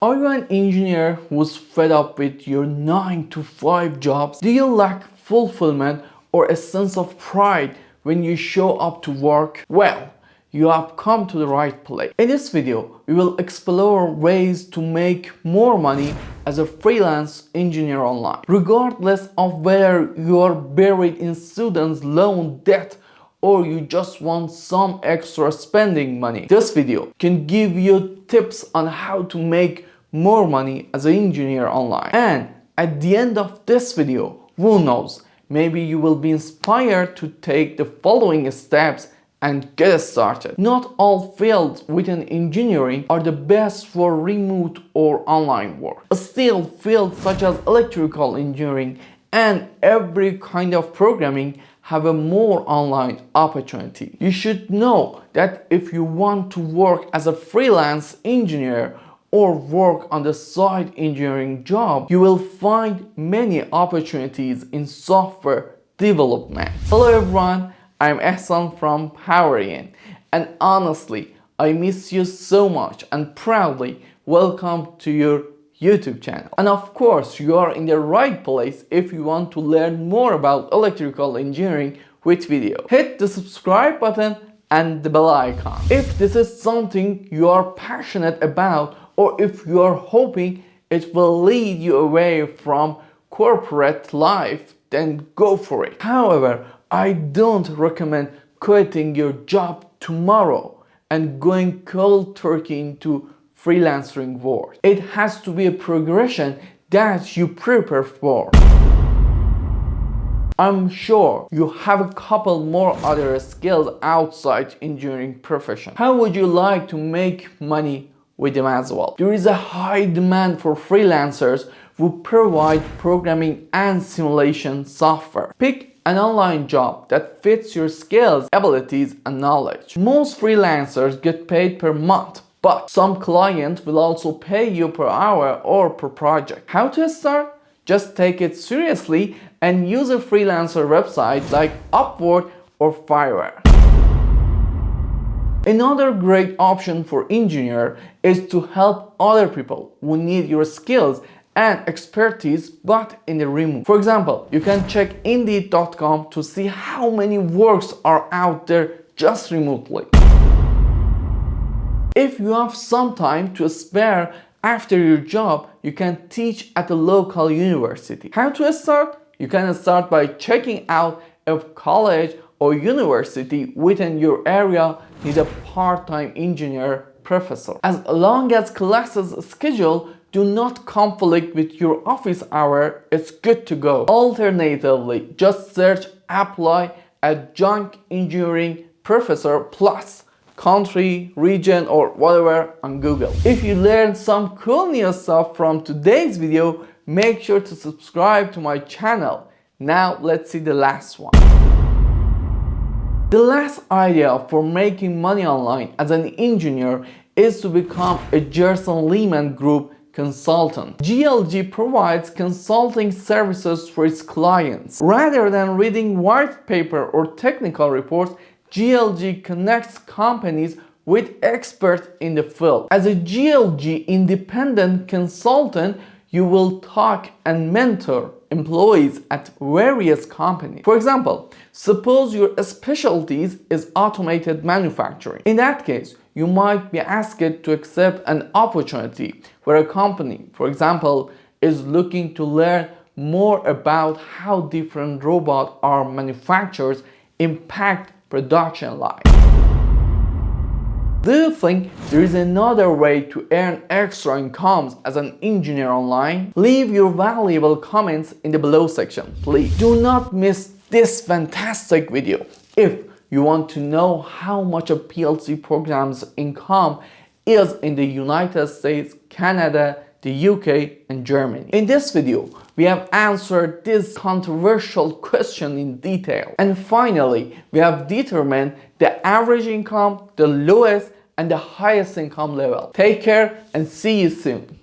Are you an engineer who's fed up with your 9 to 5 jobs? Do you lack fulfillment or a sense of pride when you show up to work? Well, you have come to the right place. In this video, we will explore ways to make more money as a freelance engineer online, regardless of whether you are buried in student loan debt or you just want some extra spending money. This video can give you tips on how to make more money as an engineer online. And at the end of this video, who knows, maybe you will be inspired to take the following steps and get started. Not all fields within engineering are the best for remote or online work. Still, fields such as electrical engineering and every kind of programming have a more online opportunity. You should know that if you want to work as a freelance engineer or work on the side engineering job, you will find many opportunities in software development. Hello everyone, I'm Ehsan from Powerian, and honestly, I miss you so much and proudly welcome to your YouTube channel. And of course, you are in the right place if you want to learn more about electrical engineering with video. Hit the subscribe button and the bell icon. If this is something you are passionate about, or if you are hoping it will lead you away from corporate life, then go for it. However, I don't recommend quitting your job tomorrow and going cold turkey into freelancing world. It has to be a progression that you prepare for. I'm sure you have a couple more other skills outside engineering profession. How would you like to make money with them as well? There is a high demand for freelancers who provide programming and simulation software. Pick an online job that fits your skills, abilities, and knowledge. Most freelancers get paid per month, but some clients will also pay you per hour or per project. How to start? Just take it seriously and use a freelancer website like Upwork or Fiverr. Another great option for engineer is to help other people who need your skills and expertise but in the remote. For example, you can check Indeed.com to see how many works are out there just remotely. If you have some time to spare after your job, you can teach at a local university. How to start? You can start by checking out if college or university within your area need a part-time engineer professor. As long as classes schedule do not conflict with your office hour, it's good to go. Alternatively, just search apply adjunct engineering professor plus country, region, or whatever on Google. If you learned some cool new stuff from today's video, make sure to subscribe to my channel. Now let's see the last one. The last idea for making money online as an engineer is to become a Gerson Lehman Group consultant. GLG provides consulting services for its clients. Rather than reading white paper or technical reports, GLG connects companies with experts in the field. As a GLG independent consultant, you will talk and mentor employees at various companies. For example, suppose your specialty is automated manufacturing. In that case, you might be asked to accept an opportunity where a company, for example, is looking to learn more about how different robots are manufactured impact production line. Do you think there is another way to earn extra incomes as an engineer online? Leave your valuable comments in the below section, please. Do not miss this fantastic video if you want to know how much a PLC program's income is in the United States, Canada, the UK, and Germany. In this video, we have answered this controversial question in detail. And finally, we have determined the average income, the lowest, and the highest income level. Take care and see you soon.